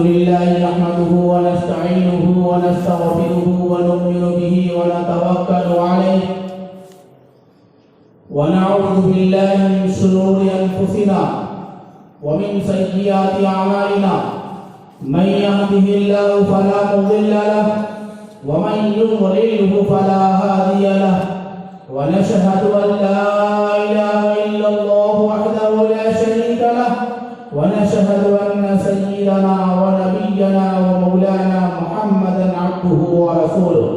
लिल्लाहि नहमदुहु व नस्तईनुहु व नस्तगफिरुहु व नु'मिनु बिही व नतवक्कलु अलैहि व नऊज़ु बिल्लाहि मिन शुरूरि अनफुसिना व मिन सय्यिआति अमालिना मन यहदिहिल्लाहु फला मुदिल्ल लहु व मन युद्लिलहु फला हादिय लहु व नशहदु अन ला इलाहा इल्लल्लाहु वहदहु ला शरीका लहु व नशहदु अन्न सय्यिदना व नबिय्यना व मौलाना मुहम्मदन अब्दुहु व रसूलुहु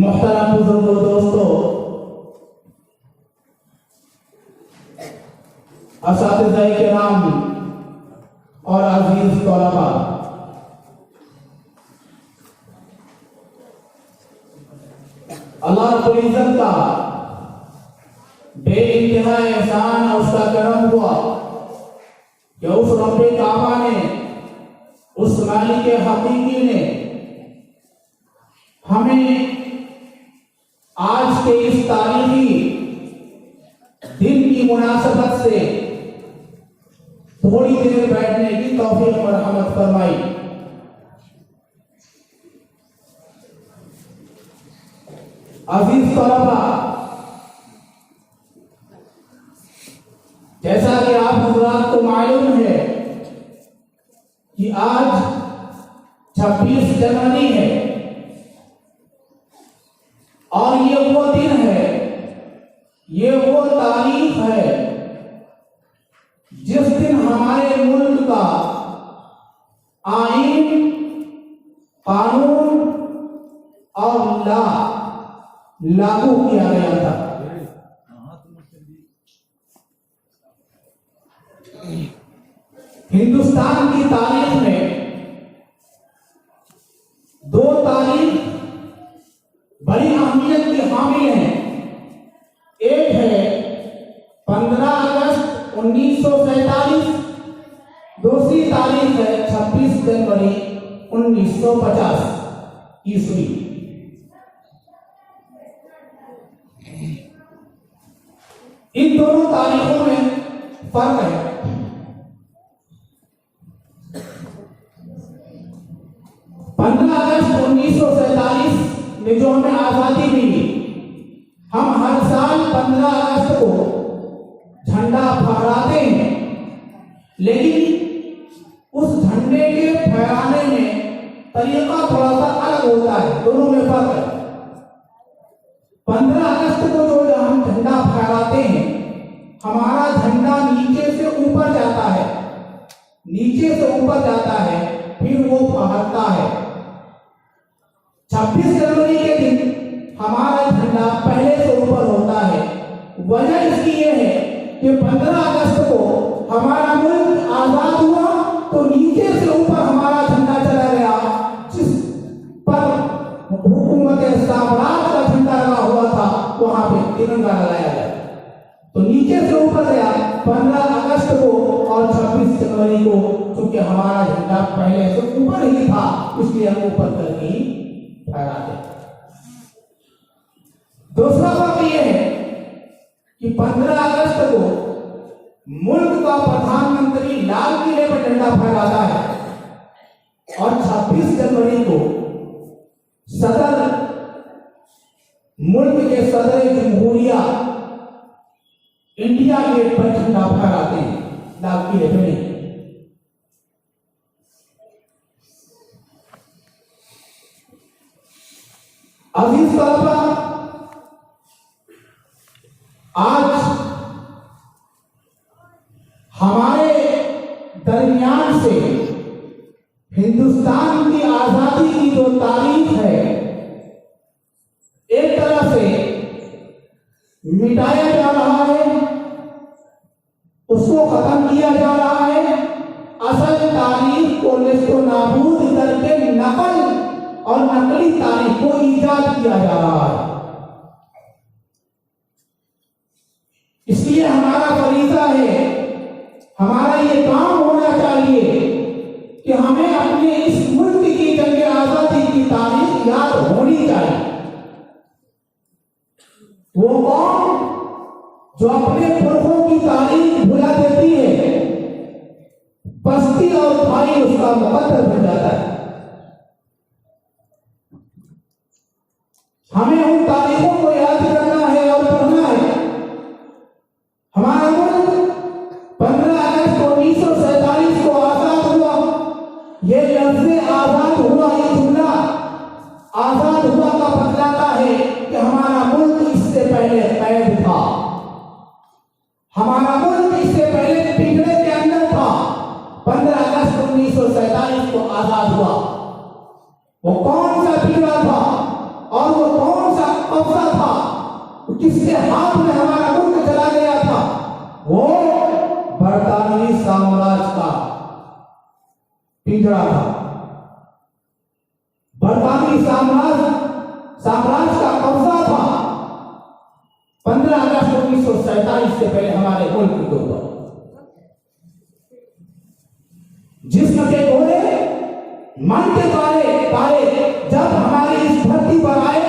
मोहतरम बुजुर्गों, दोस्तों, असातिज़ाए किराम और अजीज तलबा, अल्लाह रब्बुल इज्जत का बेइंतहा एहसान और उसका करम हुआ कि उस रब्बे काबा ने, उस मालिक हकीकी ने हमें आज के इस तारीखी दिन की मुनासबत से थोड़ी देर बैठने की तौफीक और रहमत फरमाई। अजीज तलबा, जैसा कि आप हज़रात को मालूम है कि आज 26 जनवरी है और ये वो दिन है, ये वो तारीख है जिस दिन हमारे मुल्क का आईन, कानून और लागू किया गया था। हिंदुस्तान की तारीख में दो तारीख बड़ी अहमियत की हामिल हैं। एक है 15 अगस्त 1947, दूसरी तारीख है 26 जनवरी 1950 ईस्वी। इन दोनों तारीखों में फर्क है। 15 अगस्त 1947 में जो हमें आजादी मिली, हम हर साल 15 अगस्त को झंडा फहराते हैं, लेकिन उस झंडे के फहराने में तरीका थोड़ा सा अलग होता है, दोनों में फर्क है। 15 अगस्त को जो हम झंडा फहराते हैं, हमारा झंडा नीचे से ऊपर जाता है, नीचे से ऊपर जाता है, फिर वो फहरता है। 26 जनवरी के दिन हमारा झंडा पहले से ऊपर होता है। वजह इसकी ये है कि 15 अगस्त को हमारा मुल्क आजाद हुआ तो नीचे से ऊपर हमारा झंडा चला गया, जिस पर हुकूमत साम्राज्य का झंडा लगा हुआ था वहां पे तिरंगा लगाया गया। तो नीचे से ऊपर गया 15 अगस्त को और 26 जनवरी को, क्योंकि हमारा झंडा पहले से ऊपर ही था, इसलिए हम ऊपर करके ही फहराते। दूसरा बात यह है कि 15 अगस्त को मुल्क का प्रधानमंत्री लाल किले पर झंडा फहराता है और 26 जनवरी को सदर, मुल्क के सदर जमहूरिया इंडिया गेट पर झंडा फहराते हैं, लाल किले पर नहीं। अजीज तलबा, आज हमारे दरमियान से हिंदुस्तान की आजादी की जो तारीख है एक तरह से मिटाया जा रहा है, उसको खत्म किया जा रहा है। असल तारीख को निस्तो नाबूद करके नकल और नकली तारीख को ईजाद किया जा रहा है। इसलिए हमारा फरीजा है, हमारा ये काम होना चाहिए कि हमें अपने इस मुल्क की जंग आजादी की तारीख याद होनी चाहिए। वो कौन जो अपने पुरखों की तारीख भुला देती है, पस्ती और भाई उसका मुकद्दर बन जाता है। हमें उन तारीखों को याद करना है और पढ़ना है। हमारा मुल्क 15 अगस्त 1947 को आजाद हुआ। ये लफ्ज़ आजाद हुआ, ये जुमला आजाद हुआ का बतलाता है कि हमारा मुल्क इससे पहले कैद था, हमारा मुल्क इससे पहले पिंजरे के अंदर था। 15 अगस्त 1947 को आजाद हुआ। वो कौन सा पिंजरा था और वो कौन सा कब्जा था, किसके हाथ में हमारा मुल्क चला गया था? वो बरतानवी साम्राज्य का पिंजरा था, बरतानवी साम्राज्य का कब्जा था। 15 अगस्त 1947 से पहले हमारे मुल्क के ऊपर जिस्म के घोड़े, मन के तारे जब हमारी इस धरती पर आए,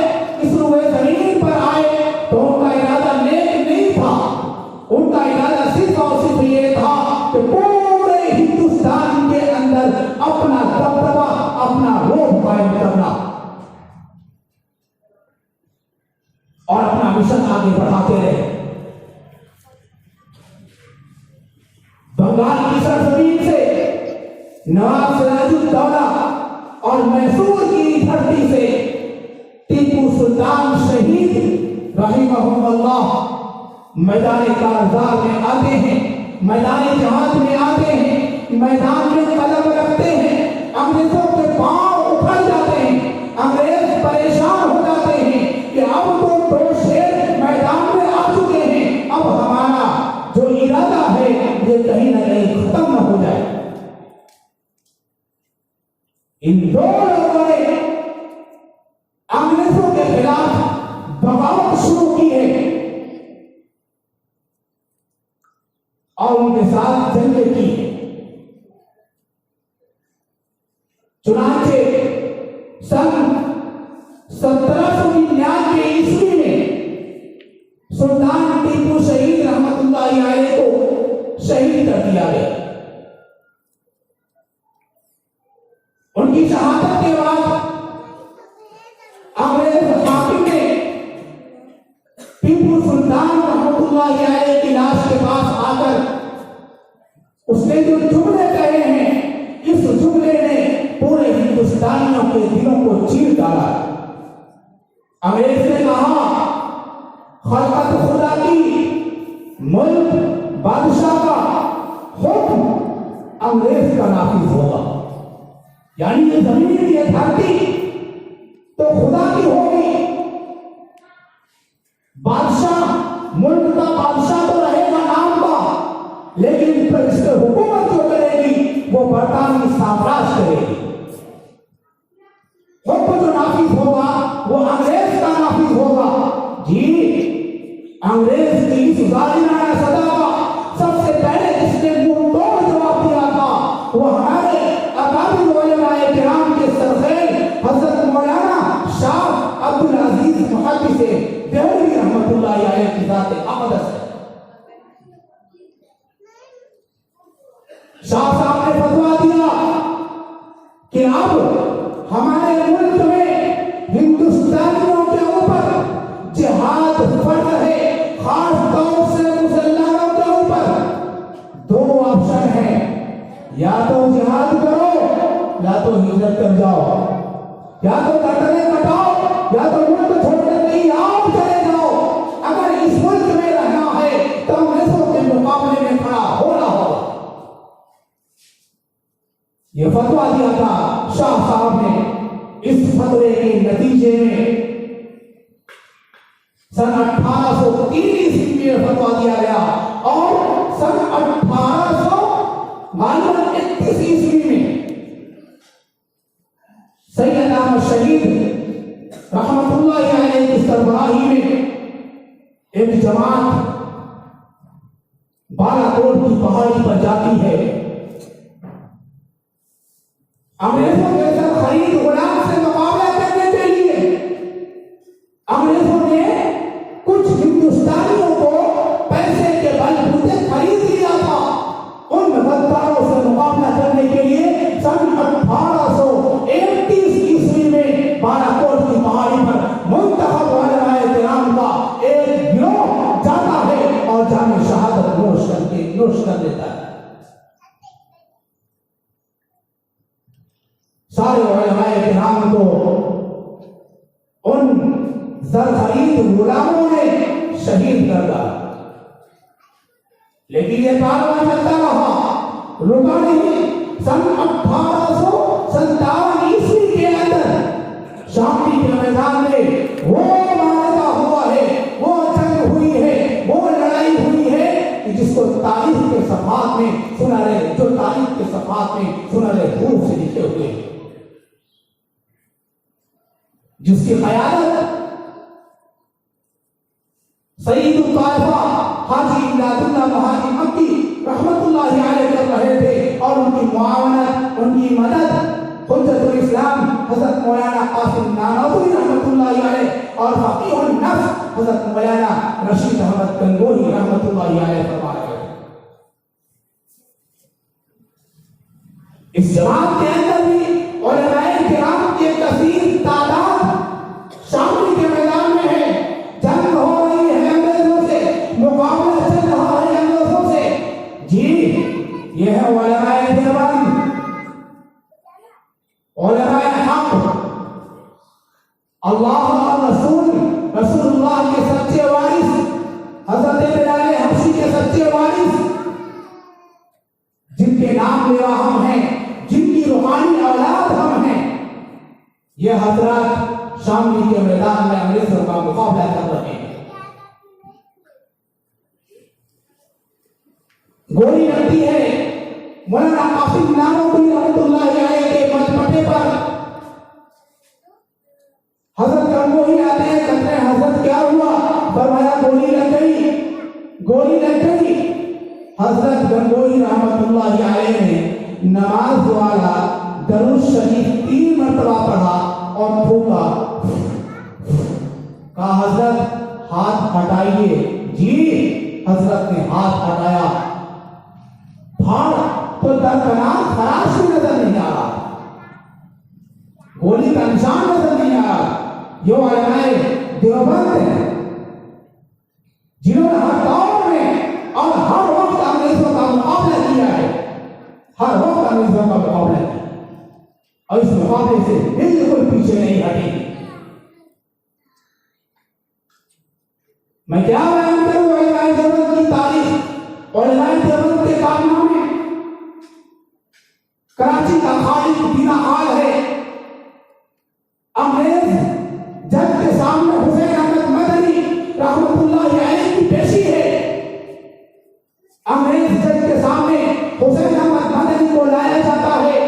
इस रुए जमीन पर आए, तो उनका इरादा नेक नहीं था। उनका इरादा सिर्फ और सिर्फ ये था कि पूरे हिंदुस्तान के अंदर अपना दबदबा, अपना रोब कायम करना और अपना मिशन आगे बढ़ाते रहे। बंगाल की सरजमीन से नवाब सिराजुद्दौला और मैसूर की धरती से टीपू सुल्तान शहीद रहिमहुल्लाह मैदान कारज़ार में आते हैं, मैदान जहाज में आते हैं, मैदान में कदम रखते हैं। अंग्रेजों के पांव उखड़ जाते हैं, अंग्रेज परेशान हो जाते हैं कि अब तो दो शेर मैदान में आ चुके हैं, अब हमारा जो इरादा है ये कहीं ना कहीं खत्म न हो जाए। इन दो लोगों ने अंग्रेजों के खिलाफ बगावत शुरू की है और उनके साथ जंग की। चुनांचे सन 1799 ईस्वी में सुल्तान टीपू शहीद रहमतुल्लाहि अलैह को शहीद कर दिया गया। उनकी शहादत के बाद अंग्रेज हाकिम ने टीपू सुल्तान रहमतुल्लाहि अलैह की लाश के पास आकर उसने जो जुमले कहे हैं, इस जुमले ने पूरे हिंदुस्तानियों के दिलों को चीर डाला। अंग्रेज ने कहा, खलकत खुदा की, मुल्क बादशाह का हुक्म अंग्रेज का नाफिज होगा। यानी ये जमीन, ये धरती तो खुदा की होगी, बादशाह मुल्क का बादशाह तो रहेगा नाम का, लेकिन फिर इसके हुकूमत जो करेगी वो बरतानवी साम्राज्य करेगी। हुक्म जो नाफिज होगा वो अंग्रेज का नाफिज होगा। जी, अंग्रेज की इस जालिमाना सजा का सबसे पहले जिसने मुंह तोड़ जवाब दिया था वो हमारे अकाबिर उलमाए किराम के सरखेल हजरत मौलाना शाह अब्दुल अजीज मुहद्दिस देहलवी रहमतुल्लाहि अलैह की जात अक़दस है। शाह साहब ने फतवा दिया कि अब हमारे मुल्क में हिंदुस्तानियों के ऊपर जिहाद फर्ज है, खास तौर से मुसलमानों के ऊपर। दो ऑप्शन है, या तो जिहाद करो या तो हिजरत कर जाओ, या तो कटरे कटाओ या तो मुल्क छोड़कर कहीं आप चले जाओ। अगर इस मुल्क में रहना है तो अंग्रेजों के मुकाबले में खड़ा होना होगा। ये फतवा दिया था शाह साहब ने इस फतवे के नतीजे में सन 1803 ईस्वी में फतवा दिया गया और सन 1831 ईस्वी में सैयद अहमद शहीद रहमतुल्लाह अलैहि की सरबराही में एक जमात बालाकोट की पहाड़ी पर जाती है। अंग्रेजों के साथ खरीद गुलाम से मुकाबला करने के लिए अंग्रेजों ने कुछ हिंदुस्तानियों को पैसे के बलबूते खरीद लिया था। उन गद्दारों से मुकाबला करने के लिए सन 1831 ईस्वी में बालाकोट की पहाड़ी पर मुंतखब उलमाए किराम का एक गिरोह जाता है और जाने शहादत नोश कर देता है। सारे उलमाए किराम को उन ज़रख़रीद गुलामों ने शहीद कर दिया, लेकिन यह कारवां चलता रहा, रुका नहीं। सन 1857 ईस्वी के अंदर शामली के मैदान में वो मामला हुआ है, वो जंग हुई है, वो लड़ाई हुई है कि जिसको तारीख के सफ़हात में सुनहरे रूप से लिखे हुए, जिसकी क़यादत सईदुल ताइफा हाजी इमदादुल्लाह महाजी मक्की रहमतुल्लाह अलैह कर रहे थे और उनकी मुआवनत, उनकी मदद हुज्जतुल इस्लाम हज़रत मौलाना कासिम नानवी रहमतुल्लाह अलैह और फ़क़ीहुन नफ्स हज़रत मौलाना रशीद अहमद गंगोही रहमतुल्लाह अलैह फरमाए। इस जमात के अंदर भी उलमाए किराम की एक कसीर तादाद शामली के मैदान में है। जंग हो रही है अंग्रेजों से, मुकाबला चल रहा है अंग्रेजों से। जी, यह है उलमाए देवबंद, उलमाए हक, अल्लाह और रसूलुल्लाह के सच्चे वारिस, हज़रत बिलाल हबशी के सच्चे वारिस, जिनके नाम लेवा हम हैं, जिनकी रूहानी औलाद हम हैं। ये हजरत शामली के मैदान में अंग्रेजों का मुकाबला कर रहे हैं। गोली लगती है मौलाना कासिम नानवी रहमतुल्लाह अलैह के मजमटे पर। हजरत गंगोही आते हैं, कहते हैं हजरत क्या हुआ? फरमाया गोली लग गई। हजरत गंगोही रहमतुल्लाह अलैह ने नमाज वाला दरूद शरीफ 3 मरतबा पढ़ा और फूका, कहा हजरत हाथ हटाइए। जी, हजरत ने हाथ हटाया, फाड़ तो दरकनार खराश भी नजर नहीं आ रहा, गोली का निशान नजर नहीं आ रहा। ये उलमाए देवबंद हैं जिन्होंने हर दौर में और हर वक्त अंग्रेजों का मुकाबला किया है, हर वक्त अंग्रेजों का मुकाबला किया और इस मुकाबले से बिल्कुल पीछे नहीं हटे। मैं क्या बयान करूं उलमाए देवबंद की तारीख, उलमाए देवबंद के कारनामे। कराची का खालिद बिना हाल है। अंग्रेज जज के सामने हुसैन अहमद मदनी रहमतुल्लाह अलैह की पेशी है। अंग्रेज जज के सामने हुसैन अहमद मदनी को लाया जाता है।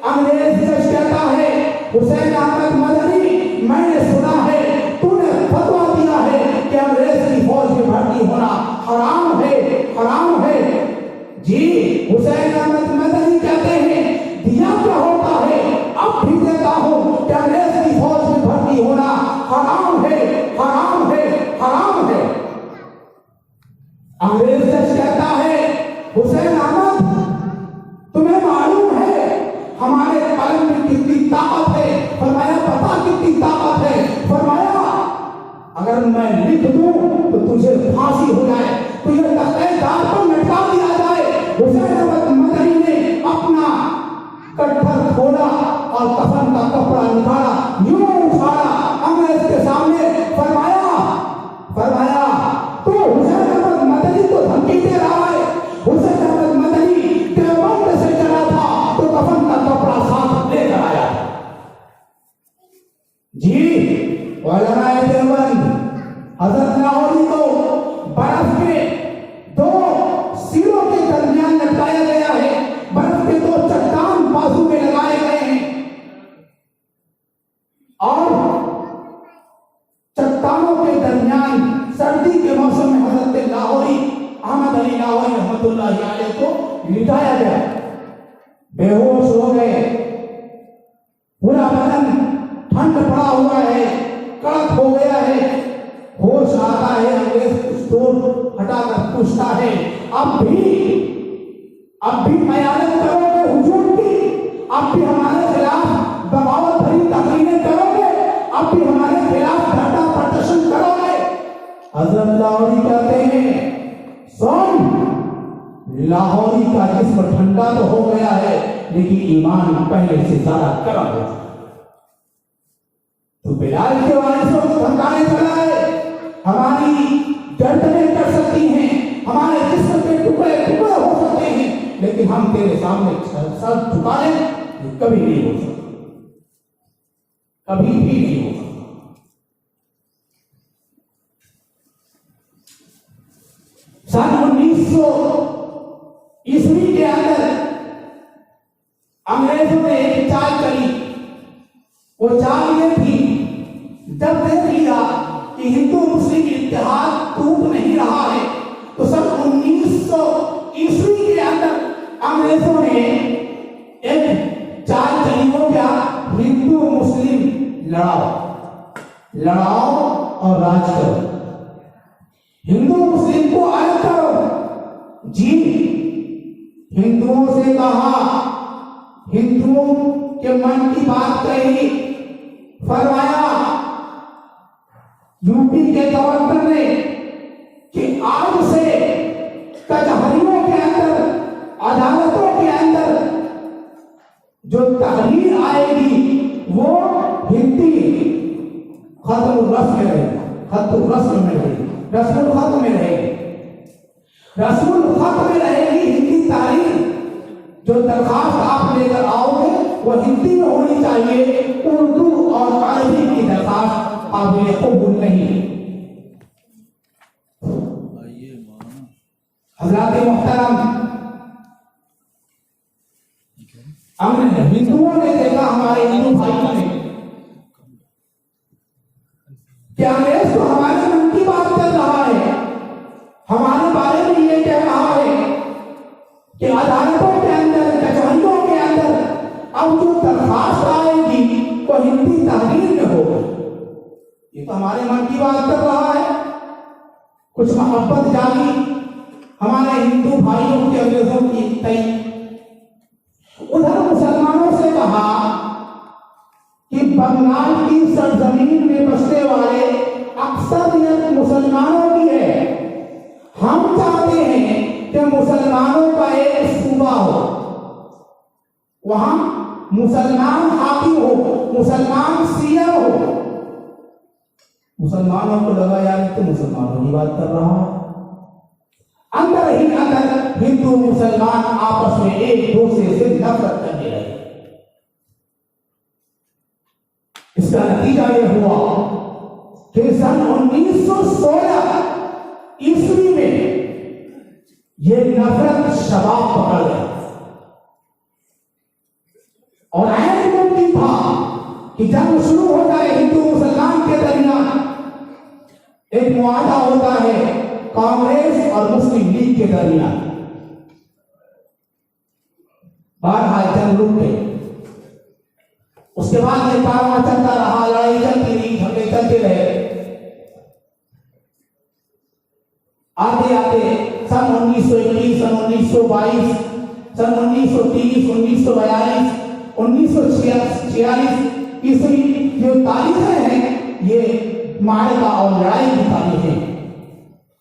अंग्रेज जज कहता है, हुसैन अहमद मदनी, मैंने सुना है तूने फतवा दिया है कि अंग्रेज की फौज में भर्ती होना हराम है, हराम है। जी, हुसैन अहमद मदनी कहते हैं दिया क्या होता है, अब भी देता हूं कि अंग्रेज की फौज में भर्ती होना हराम है, हराम है, हराम है। अंग्रेज जज कहता है, हुसैन अहमद तुम्हें मालूम है हमारे कलम में कितनी ताकत है? फरमाया पता कितनी ताकत है? फरमाया अगर मैं लिख दूं तो तुझे फांसी हो जाए, तुझे तख्ते-ए-दार पर लटका दिया जाए। हुसैन अहमद मदनी ने अपना कट्ठर खोला और कफन का कपड़ा निकाला, यूं उठाया अंग्रेज के सामने, फरमाया तो हुसैन अहमद मदनी तो धमकी दे रहा है। हुसैन अहमद मदनी देवबंद से चला था तो कफन का कपड़ा साथ लेकर आया। रहमतुल्लाहि अलैह को लिटाया गया, बेहोश हो गए, पूरा बदन ठंड पड़ा हुआ है, कड़क हो गया है। होश आता है, अंग्रेज पिस्तौल हटाकर पूछता है, अब भी बयानत करोगे हुजूम की? अब भी हमारे खिलाफ बगावत भरी तकरीरें करोगे? अब भी हमारे खिलाफ धरना प्रदर्शन करोगे? हजरत लाहौरी कहते हैं, सुन, लाहौरी का जिस्म ठंडा तो हो गया है, लेकिन ईमान पहले से ज्यादा गर्म हो चुका। तो बिलाल के वारिसों को धमकाने चला है, हमारी गर्दनें कर सकती हैं, हमारे जिस्म के टुकड़े टुकड़े हो सकते हैं, लेकिन हम तेरे सामने सर झुका लें, ये कभी नहीं हो सकता, कभी भी नहीं हो सकता। सन 1900 ईस्वी के अंदर अंग्रेजों ने एक चाल चली। वो चाल ये थी, जब देख लिया कि हिंदू मुस्लिम इत्तेहाद टूट नहीं रहा है, तो सन 1900 ईस्वी के अंदर अंग्रेजों ने एक चाल चली। वो क्या? हिंदू मुस्लिम लड़ाओ और राज करो, हिंदू मुस्लिम को अलग करो। जी, हिंदुओं से कहा, हिंदुओं के मन की बात कही, फरमाया यूपी के गवर्नर ने कि आज से कचहरियों के अंदर, अदालतों के अंदर जो तहरीर आएगी वो हिंदी खत्म रस्म में रहेगी, खत्म रस्म में रहेगी, रस्मुल खत्म में रहेगी, रस्मुल खत्म में रहेगी हिंदी तहरीर। जो दरखास्त आप लेकर आओगे वो हिंदी में होनी चाहिए, उर्दू और अरबी की दरखास्त काबिल कबूल नहीं। हज़रात मोहतरम, हिंदुओं ने देखा, हमारे हिंदू भाइयों ने, कि अंग्रेज तो हमारे मन की बात कर रहा है, हमारे बारे में ये कह रहा है कि अदालतों के अंदर, कचहरियों के अंदर अब जो दरखास्त आएगी वो हिंदी तहरीर में होगी। ये तो हमारे मन की बात कर रहा है। कुछ मोहब्बत जागी हमारे हिंदू भाइयों के अंग्रेजों की तय। उधर मुसलमानों से कहा कि बंगाल की सरजमीन में बसने वाले अक्सरियत मुसलमानों की है, हम चाहते हैं कि मुसलमानों का एक सूबा हो, वहां मुसलमान हाकिम हो, मुसलमान सीएम हो। मुसलमानों को लगा यार तो मुसलमानों की बात कर रहा है। अंदर ही अंदर हिंदू मुसलमान आपस में एक दूसरे से नफरत करने लगे। इसका नतीजा यह हुआ कि सन 1916 ईस्वी में यह नफरत शबाब पकड़ गया और ऐन मुमकिन था कि जंग शुरू हो जाए हिंदू मुसलमान के दरमियान। एक मुआहदा होता है कांग्रेस और मुस्लिम लीग के दरमियान। बहरहाल जंग रुक गई। उसके बाद ये कारवां चलता रहा, लड़ाई चलती रही, झगड़े चलते रहे। आते आते सन 1921, सन 1922, सन 1930, 1942, 1946 ईस्वी जो तारीखें हैं ये मारका और लड़ाई की तारीखें।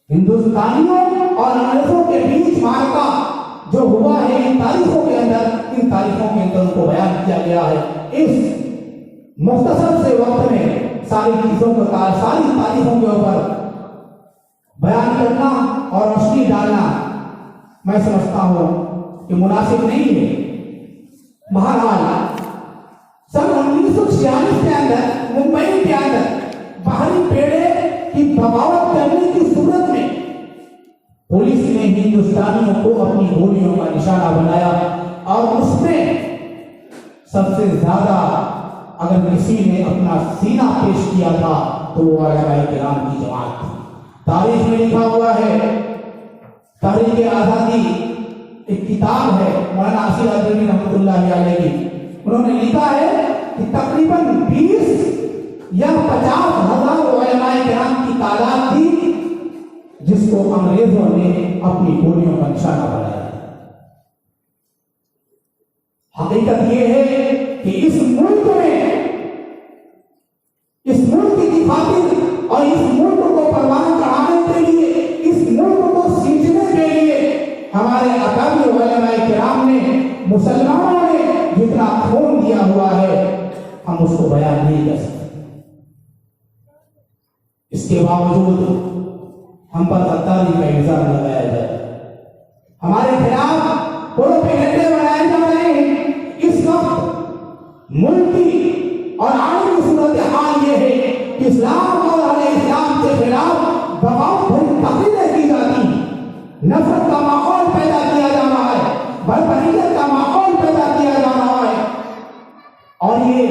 हिंदुस्तानियों और अंग्रेजों के बीच मारका जो हुआ है इन तारीखों के अंदर, इन तारीखों के अंदर उनको बयान किया गया है। इस मुख्तसर से वक्त में सारी चीजों का, सारी तारीखों के ऊपर बयान करना और रोशनी डालना मैं समझता हूं कि मुनासिब नहीं है। बहरहाल सन 1946 के अंदर मुंबई के अंदर बाहरी पेड़े की बगावत करने की सूरत में पुलिस ने हिंदुस्तानियों को अपनी गोलियों का निशाना बनाया और उसमें सबसे ज्यादा अगर किसी ने अपना सीना पेश किया था तो वो उलमाए किराम की जमात थी। तारीख में लिखा हुआ है, तहरीक आजादी किताब है मौलाना आसिफ अदरवी रहमतुल्लाह अलैह की, उन्होंने लिखा है कि तकरीबन 20 या 50,000 उलमाए किराम की तादाद थी जिसको अंग्रेजों ने अपनी गोलियों का निशाना बनाया। हकीकत यह है कि इस मुल्क की खातिर और इस मुल्क को परवान चढ़ाने के लिए, इस मुल्क को सींचने के लिए हमारे अकाबिर उलमाए किराम ने, मुसलमानों ने जितना खून दिया हुआ है हम उसको बयान नहीं कर सकते। इसके बावजूद हम पर गद्दारी का इल्जाम लगाया जाए, हमारे खिलाफ प्रोपेगेंडे बनाए जा रहे हैं। इस वक्त मुल्क की और आलमी सूरत हाल ये है कि इस्लाम और अहले इस्लाम के खिलाफ बगावत भरी तकरीरें की जाती, नफरत का माहौल पैदा किया जा रहा है, बर्बरियत का माहौल पैदा किया जा रहा है और ये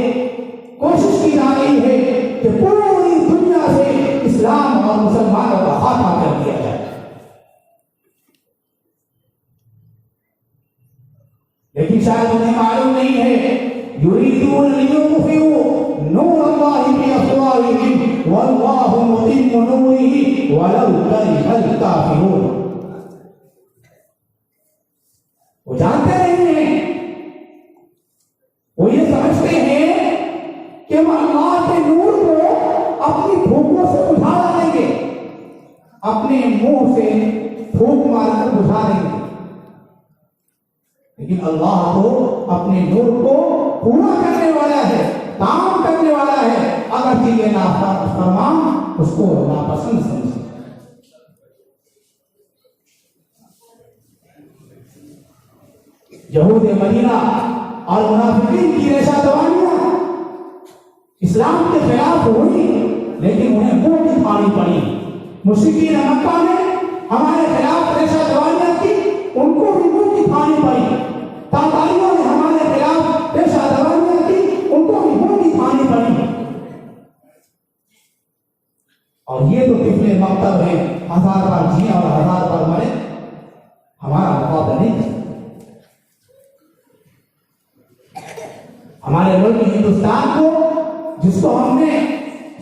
कोशिश की जा रही है कि पूरी दुनिया से इस्लाम और मुसलमानों का खात्मा कर दिया जाए। लेकिन शायद उन्हें मालूम नहीं है, युरीदून लियुत्फिऊ नूरल्लाहि बिअफ़वाहिहिम वल्लाहु मुतिम्मु नूरिही वलौ करिहल काफ़िरून। वो जानते नहीं हैं, वो ये समझते हैं कि हम अल्लाह के नूर को अपनी फूकों से बुझा देंगे, अपने मुंह से फूक मारकर बुझा देंगे, लेकिन अल्लाह तो अपने नूर को पूरा करने वाला है, काम करने वाला है। अगर ये नाफरमान उसको नापसंद समझे। यहूद मदीना और मुनाफिकीन की रेशा दवानियां इस्लाम के खिलाफ हुई, लेकिन उन्हें मुंह की खानी पड़ी। मुश्रिकीन मक्का ने हमारे खिलाफ रेशा दवानियां की, उनको भी मुंह की खानी पड़ी। तातारियों ने हमारे खिलाफ रेशा दवानियां की, उनको भी मुंह की खानी पड़ी। और ये तो पिछले मकतब है, 1000 बार जिए और 1000 बार मरे, हमारा मुकाबला नहीं है। हमारे मुल्क हिंदुस्तान को, जिसको हमने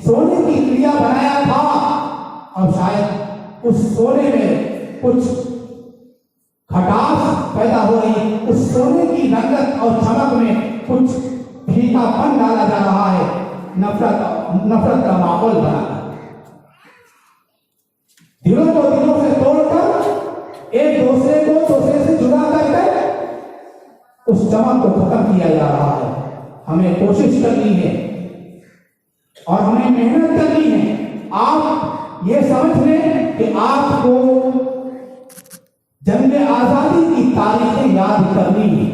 सोने की चिड़िया बनाया था, अब शायद उस सोने में कुछ खटास पैदा हो रही, उस सोने की रंगत और चमक में कुछ फीकापन डाला जा रहा है, नफरत का माहौल बना। दिलों को दिलों से तोड़कर एक दूसरे से जुड़ा करके उस चमक को खत्म किया जा रहा है। हमें कोशिश करनी है और हमें मेहनत करनी है। आप ये समझ लें कि आपको जंग आजादी की तारीखें याद करनी है।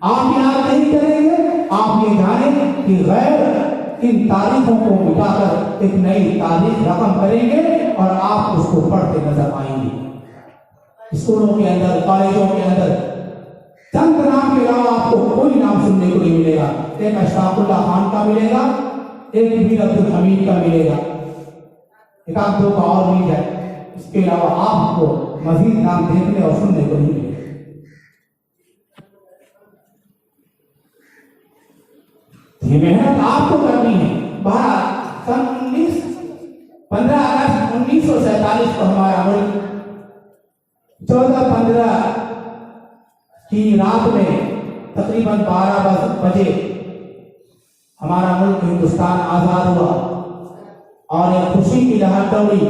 आप याद नहीं करेंगे, आप ये जानें कि गैर इन तारीखों को मिटाकर एक नई तारीख रकम करेंगे और आप उसको पढ़ते नजर आएंगे। स्कूलों के अंदर, कॉलेजों के अंदर चंद नाम के अलावा आपको कोई नाम सुनने को नहीं मिलेगा। एक अशफाकुल्लाह खान का मिलेगा, एक मीर अब्दुल हमीद का मिलेगा, एक आध दो का और मिल जाए, इसके अलावा आपको मजीद नाम देखने और सुनने को नहीं मिलेगा। ये मेहनत आपको करनी है। 15 अगस्त 1947 को हमारा मुल्क 14-15 की रात में तकरीबन 12 बजे हमारा मुल्क हिंदुस्तान आजाद हुआ और एक खुशी की लहर दौड़ी।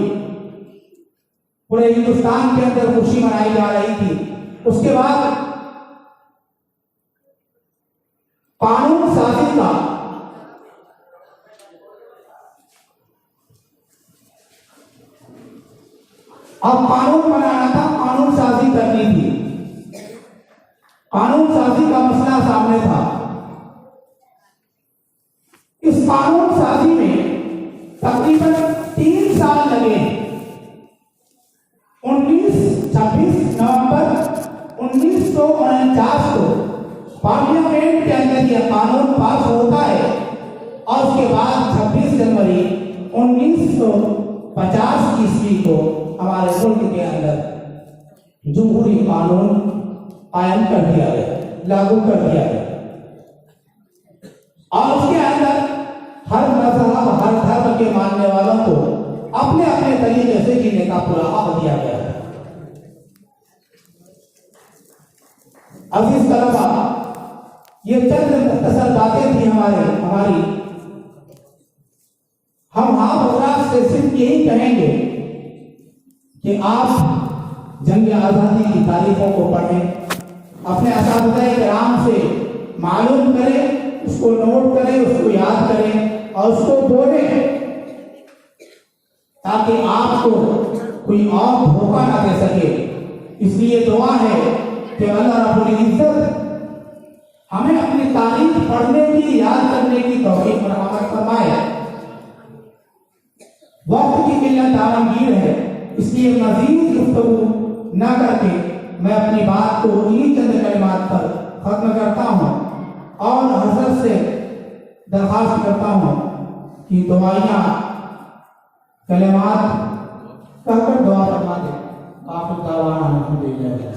पूरे हिंदुस्तान के अंदर खुशी मनाई जा रही थी। उसके बाद कानून साजी का अब कानून बनाना था, कानून साजी करनी थी। कानून साजी का मसला सामने था। इस कानून साजी में तकरीबन 3 साल लगे। 26 नवंबर 1949 को पार्लियामेंट के अंदर यह कानून पास होता है और उसके बाद 26 जनवरी 1950 ईस्वी को हमारे मुल्क के अंदर जमहूरी कानून कायम कर दिया गया, लागू कर दिया गया। और उसके अंदर हर मजहब, हर धर्म के मानने वालों को अपने अपने तरीके से जीने का पूरा हक दिया गया है। अजीज तलबा, ये चंद मुख्तसर बातें थी हमारी। हम हजरात से सिर्फ यही कहेंगे कि आप जंग आज़ादी की तारीखों को पढ़ें, अपने असातिज़ा किराम से मालूम करें, उसको नोट करें, उसको याद करें और उसको बोलें, ताकि आपको कोई और धोखा ना दे सके। इसलिए दुआ है कि अल्लाह रब्बुल इज्जत हमें अपनी तारीख पढ़ने की, याद करने की तौफीक मरहमत फरमाए। वक्त की किल्लत आलमगीर है, इसलिए मजीद गुफ्तगू न करके मैं अपनी बात को इन्हीं चंद कलिमात पर खत्म करता हूँ और हजरत से दरख्वास्त करता हूँ कि दुआइयाँ कलिमात कहकर दुआ फरमा दें। काफिर दावाना अल्हम्दुलिल्लाह।